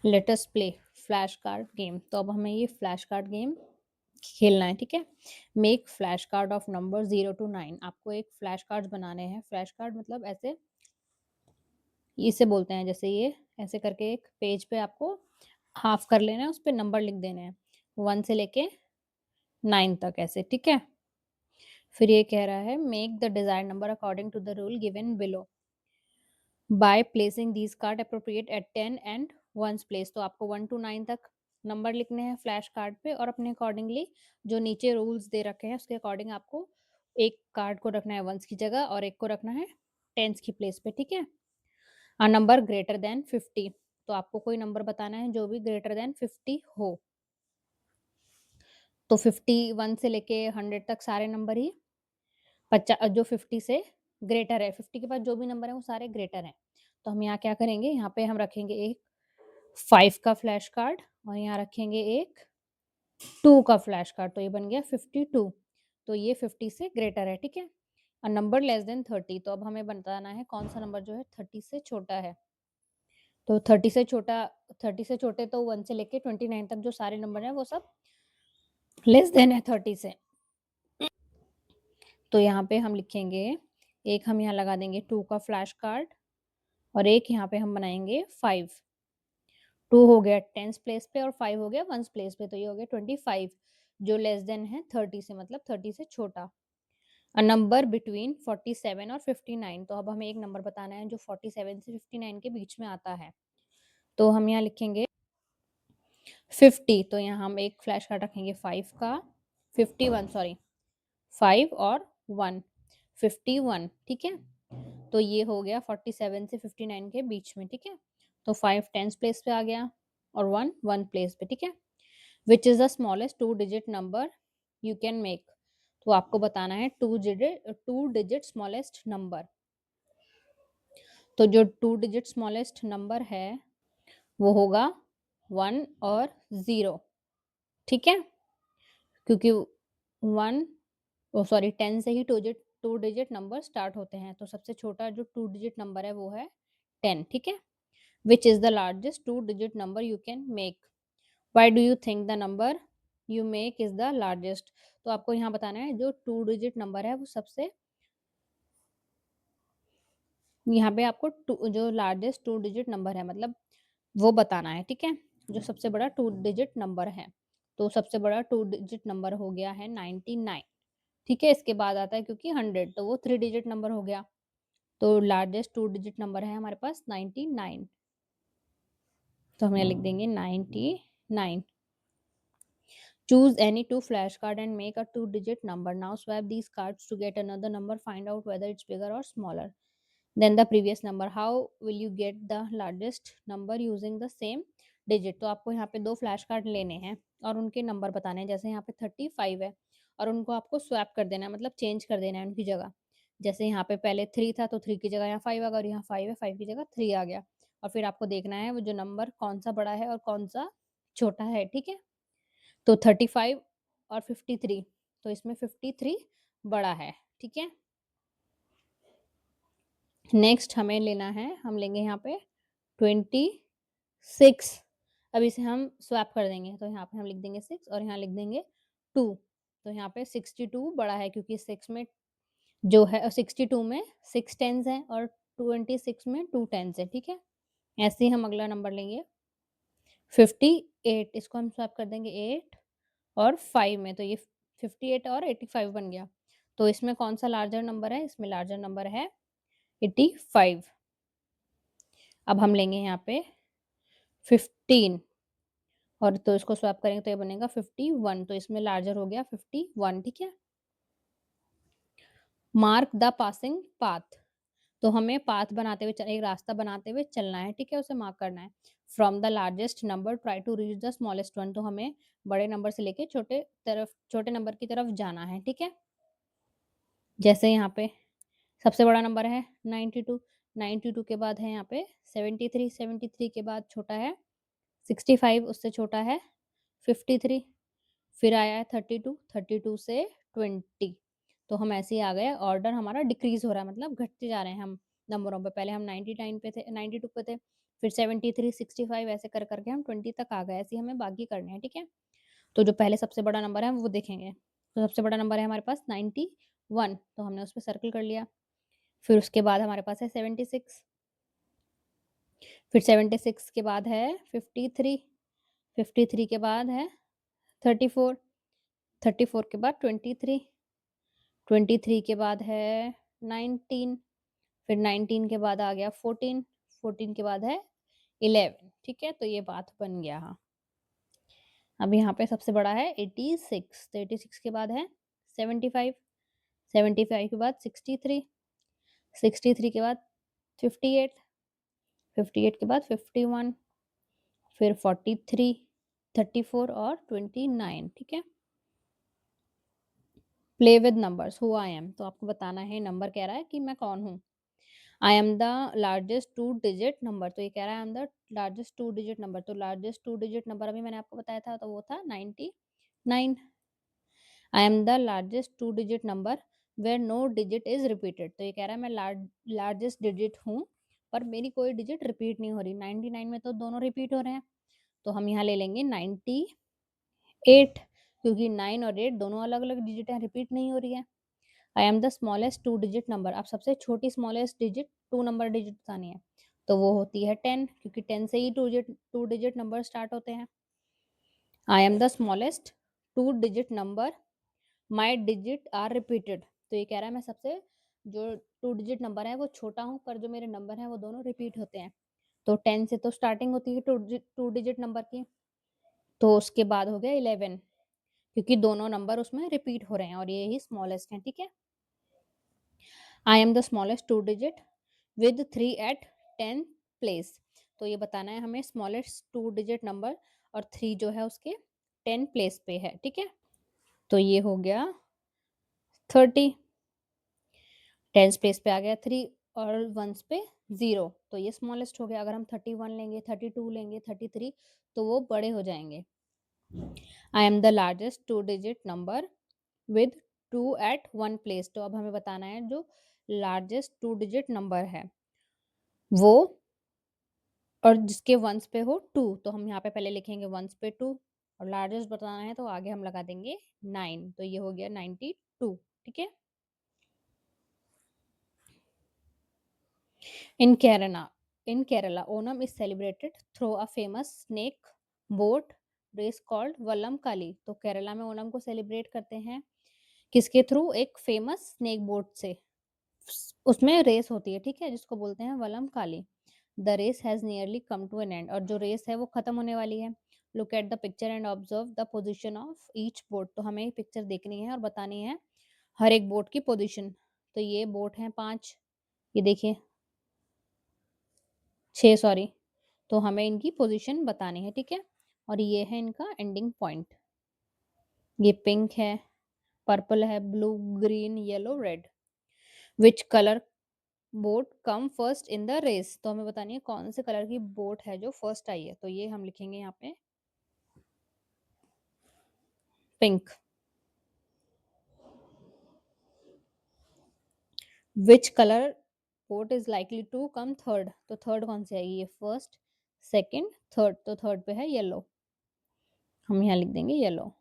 Let us play flash card game. तो अब हमें ये फ्लैश कार्ड गेम खेलना है, ठीक है। Make flash card of number 0 to 9। आपको एक फ्लैश कार्ड बनाने हैं। फ्लैश कार्ड मतलब ऐसे, इसे बोलते हैं, जैसे ये ऐसे करके एक पेज पे आपको हाफ कर लेना है, उस पे नंबर लिख देने हैं 1 से लेके 9 तक, ऐसे, ठीक है। फिर ये कह रहा है make the desired number according to the rule given below by placing these card appropriate at 10 and 1 place. तो आपको 1 to 9 तक नंबर लिखने हैं फ्लैश कार्ड पे, और अपने अकॉर्डिंगली जो नीचे रूल्स दे रखे हैं उसके अकॉर्डिंग आपको एक कार्ड को रखना है वंस की जगह और एक को रखना है टेंस की प्लेस पे, ठीक है। A number greater than 50। तो आपको कोई नंबर बताना है जो भी ग्रेटर देन 50 हो। तो 51 से लेके 100 तक सारे नंबर ही जो 50 से ग्रेटर है, 50 के बाद जो भी नंबर है वो सारे ग्रेटर हैं। तो हम यहाँ क्या करेंगे, यहाँ पे हम रखेंगे एक 5 का फ्लैश कार्ड और यहाँ रखेंगे एक 2 का फ्लैश कार्ड, तो ये बन गया 52। तो ये 50 से ग्रेटर है, ठीक है। A number less than 30। तो अब हमें बताना है कौन सा नंबर जो है 30 से छोटा है। तो 30 से छोटे तो 1 से लेके 29 तक जो सारे नंबर हैं वो सब लेस देन है 30 से। तो यहाँ पे हम लिखेंगे, एक हम यहाँ लगा देंगे 2 का फ्लैश कार्ड और एक यहाँ पे हम बनाएंगे 5। 2 हो गया 10th प्लेस पे और 5 हो गया 1st प्लेस पे, तो ये हो गया 25 जो लेस देन है 30 से, मतलब 30 से छोटा। अ नंबर बिटवीन 47 और 59। तो अब हमें एक नंबर बताना है जो 47 से 59 के बीच में आता है। तो हम यहाँ लिखेंगे 50। तो यहाँ हम एक फ्लैश कार्ड रखेंगे 5 का, 51 सॉरी, 5 और 1, 51, ठीक है। तो ये हो गया 47 से 59 के बीच में, ठीक है। तो 5 10th प्लेस पे आ गया और 1 1 प्लेस पे, ठीक है। Which is the smallest 2 digit number you can make. तो आपको बताना है 2 डिजिट स्मॉलेस्ट नंबर। तो जो 2 डिजिट स्मॉलेस्ट नंबर है वो होगा 1 और 0, ठीक है। क्योंकि 1 ओ सॉरी 10 से ही 2 डिजिट नंबर स्टार्ट होते हैं, तो सबसे छोटा जो 2 डिजिट नंबर है वो है 10, ठीक है। Which is the largest 2 digit number you can make. Why do you think the number you make is the largest. तो आपको यहाँ बताना है जो 2 डिजिट नंबर है वो सबसे, यहाँ पे आपको जो लार्जेस्ट 2 डिजिट नंबर है मतलब वो बताना है, ठीक है। जो सबसे बड़ा 2 डिजिट नंबर है, तो सबसे बड़ा 2 डिजिट नंबर हो गया है 99, ठीक है। इसके बाद आता है क्योंकि 100, तो वो 3 डिजिट नंबर हो गया। तो लार्जेस्ट 2 डिजिट नंबर है हमारे पास 99। तो हम यहाँ लिख देंगे 99। Choose any two flashcard and make a 2 digit number. Now swap these cards to get another number. Find out whether it's bigger or smaller than the previous number. How will you get the largest number using the same digit? तो आपको यहाँ पे 2 flash card लेने हैं और उनके number बताने हैं। जैसे यहाँ पे 35 है और उनको आपको स्वैप कर देना है, मतलब चेंज कर देना है उनकी जगह। जैसे यहाँ पे पहले 3 था तो 3 की जगह यहाँ 5 आ गया, और यहाँ 5 है 5 की जगह 3 आ गया। और फिर आपको देखना है वो जो नंबर कौन सा बड़ा है और कौन सा छोटा है, ठीक है। तो 35 और 53, तो इसमें 53 बड़ा है, ठीक है। नेक्स्ट हमें लेना है, हम लेंगे यहाँ पे 26। अब इसे हम स्वैप कर देंगे, तो यहाँ पे हम लिख देंगे 6 और यहाँ लिख देंगे 2। तो यहाँ पे 62 बड़ा है क्योंकि 6 में जो है 62 में 6 टेंस है और 26 में 2 टेंस है, ठीक है। ऐसे ही हम अगला नंबर लेंगे 58, इसको हम स्वैप कर देंगे 8 और 5 में, तो ये 58 और 85 बन गया। तो इसमें कौन सा लार्जर नंबर है, इसमें लार्जर नंबर है 85। अब हम लेंगे यहाँ पे 15 और तो इसको स्वैप करेंगे तो ये बनेगा 51, तो इसमें लार्जर हो गया 51, ठीक है। Mark the passing path. तो हमें पाथ बनाते हुए एक रास्ता बनाते हुए चलना है, ठीक है, उसे मार्क करना है। From the largest number try to reach the smallest one. तो हमें बड़े नंबर से लेके छोटे नंबर की तरफ जाना है, ठीक है। जैसे यहाँ पे सबसे बड़ा नंबर है 92, 92 के बाद है यहाँ पे 73, 73 के बाद छोटा है 65, उससे छोटा है 53, फिर आया है 32, 32 से 20। तो हम ऐसे ही आ गए, ऑर्डर हमारा डिक्रीज हो रहा है, मतलब घटते जा रहे हैं हम नंबरों पे। पहले हम 99 पे थे, 92 पे थे, फिर 73, 65 ऐसे कर करके हम 20 तक आ गए। ऐसे ही हमें बाकी करने हैं, ठीक है? तो जो पहले सबसे बड़ा नंबर है वो देखेंगे। तो सबसे बड़ा नंबर है हमारे पास 91, तो हमने उस पे सर्कल कर लिया। फिर उसके बाद हमारे पास है 76, फिर 76 के बाद है 53, 53 के बाद है 34, 34 के बाद 23, 23 के बाद है 19, फिर 19 के बाद आ गया 14, 14 के बाद है 11, ठीक है? तो ये बात बन गया। हाँ, अब यहाँ पे सबसे बड़ा है 86, तो 86 के बाद है 75, 75 के बाद 63, 63 के बाद 58, 58 के बाद 51, फिर 43, 34 और 29, ठीक है? Play with numbers, who I am, तो आपको बताना है, नंबर कह रहा है कि मैं कौन हूँ। I am the largest 2 digit number, तो ये कह रहा है I am the largest 2 digit number, तो लार्जेस्ट 2 डिजिट नंबर अभी मैंने आपको बताया था, तो वो था 99। I am the largest 2 digit number where no digit is repeated, तो ये कह रहा है मैं लार्जेस्ट डिजिट हूँ पर मेरी कोई डिजिट रिपीट नहीं हो रही। 99 में तो दोनों रिपीट हो रहे हैं, तो हम यहाँ ले लेंगे 98, क्योंकि 9 और 8 दोनों अलग अलग डिजिट हैं, रिपीट नहीं हो रही है। I am the smallest 2 digit number, अब सबसे छोटी स्मॉलेस्ट डिजिट 2 नंबर डिजिट बतानी है, तो वो होती है 10, क्योंकि 10 से ही 2 डिजिट नंबर स्टार्ट होते हैं। I am the smallest 2 digit number my digit are repeated, तो ये कह रहा है मैं सबसे जो 2 डिजिट नंबर है वो छोटा हूँ, पर जो मेरे नंबर हैं वो दोनों रिपीट होते हैं। तो 10 से तो स्टार्टिंग होती है 2 डिजिट नंबर की, तो उसके बाद हो गया 11, क्योंकि दोनों नंबर उसमें रिपीट हो रहे हैं और ये ही स्मॉलेस्ट है, ठीक है? I am the smallest 2 digit with 3 at 10 place, तो ये बताना है हमें स्मॉलेस्ट 2 डिजिट नंबर और 3 जो है उसके 10 प्लेस पे है, ठीक है? तो ये हो गया 30, 10 प्लेस पे आ गया 3 और 1s पे 0, तो ये स्मॉलेस्ट हो गया। अगर हम 31 लेंगे, 32 लेंगे, 33, तो वो बड़े हो जाएंगे। I am the largest 2 digit number with 2 at 1 place, तो अब हमें बताना है जो लार्जेस्ट 2 डिजिट नंबर है वो, और जिसके वंस पे हो 2, तो हम यहाँ पे पहले लिखेंगे वंस पे 2, और लार्जेस्ट बताना है तो आगे हम लगा देंगे 9, तो ये हो गया 92, ठीक है? In Kerala, Onam is celebrated through a famous snake boat race called Vallam Kali. तो केरला में ओणम को सेलिब्रेट करते हैं किसके थ्रू? एक फेमस स्नेक बोट से, उसमें रेस होती है, ठीक है, जिसको बोलते हैं Vallam Kali. The race has nearly come to an end, और जो रेस है वो खत्म होने वाली है। Look at the picture and observe the position of each boat, तो हमें पिक्चर देखनी है और बतानी है हर एक बोट की पोजीशन। तो ये बोट है 5, ये देखिए 6 सॉरी, तो हमें इनकी पोजीशन बतानी है, ठीक है? और ये है इनका एंडिंग पॉइंट, ये पिंक है, पर्पल है, blue, green, yellow, red. Which colour boat come first in the race, तो हमें बतानी है कौन से कलर की बोट है जो फर्स्ट आई है, तो ये हम लिखेंगे यहाँ पे pink. Which colour boat is likely to come third, तो थर्ड कौन सी आएगी? ये फर्स्ट, सेकंड, थर्ड, तो थर्ड पे है येलो, हम यहाँ लिख देंगे येलो।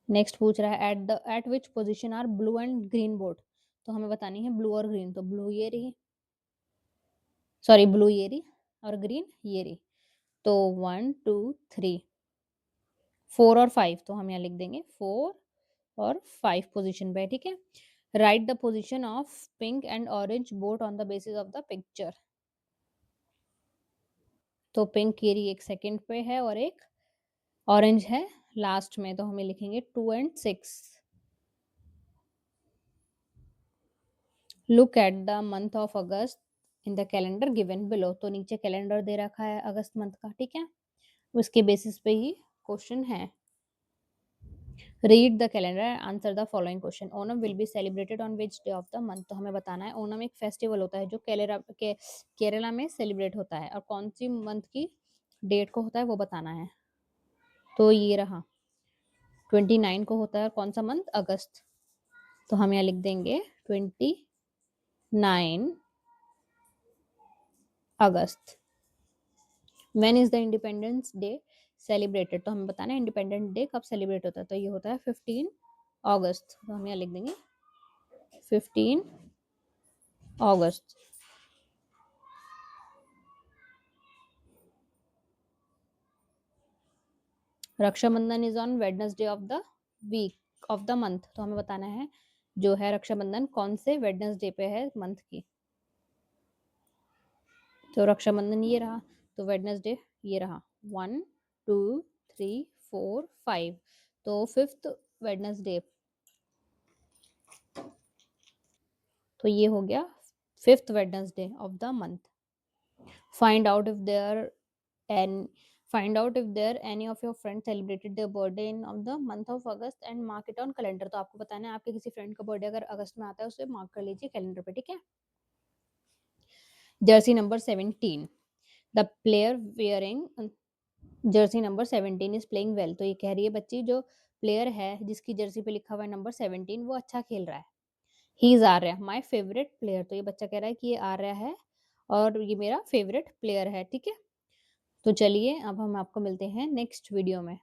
नेक्स्ट पूछ रहा है at which position are blue and green boat, तो हमें बतानी है ब्लू और ग्रीन, तो ब्लू ये रही, सॉरी ब्लू ये रही और ग्रीन ये रही, तो 1 2 3 4 और 5, तो हम यहाँ लिख देंगे 4 और 5 पोजीशन पे, ठीक है? Right the position of pink and orange boat on the basis of the picture, तो पिंक ये रही एक सेकंड पे है और एक ऑरेंज है लास्ट में, तो हमें लिखेंगे 2 and 6। Look at the month of August in the calendar given below, तो नीचे कैलेंडर दे रखा है अगस्त मंथ का, ठीक है? उसके बेसिस पे ही क्वेश्चन है। Read the calendar and answer the following question. Onam will be celebrated on which day of the month, तो हमें बताना है ओनम एक फेस्टिवल होता है जो केरला में सेलिब्रेट होता है, और कौन सी मंथ की डेट को होता है वो बताना है। तो ये रहा 29 को होता है, कौन सा मंथ? अगस्त, तो हम यहाँ लिख देंगे 29 अगस्त। When is the independence day celebrated, तो हमें बताना है इंडिपेंडेंस डे कब सेलिब्रेट होता है, तो ये होता है 15 अगस्त। तो हम यहाँ लिख देंगे 15 अगस्त। Rakshabandhan is on Wednesday of the week of the month, तो हमें बताना है जो है रक्षाबंधन कौन से वेडनेसडे पे है मंथ की। तो रक्षाबंधन ये रहा, तो वेडनेसडे ये रहा 1 2 3 4 5, तो फिफ्थ वेडनेसडे, तो ये हो गया fifth Wednesday of the month. Find out if there and find out if there any of your friend celebrated their birthday in of the month of August and mark it on calendar, तो आपको बताना है आपके किसी friend का birthday अगर अगस्त में आता है उसे मार्क कर लीजिए कैलेंडर पे, ठीक है। Jersey number 17, the player wearing Jersey number 17 is playing well, तो ये कह रही है बच्ची जो प्लेयर है जिसकी जर्सी पे लिखा हुआ है नंबर 17 वो अच्छा खेल रहा है। He is Arya my favourite player, तो ये बच्चा कह रहा है कि ये आर्या है और ये मेरा फेवरेट प्लेयर है, ठीक है। तो चलिए अब हम आपको मिलते हैं नेक्स्ट वीडियो में।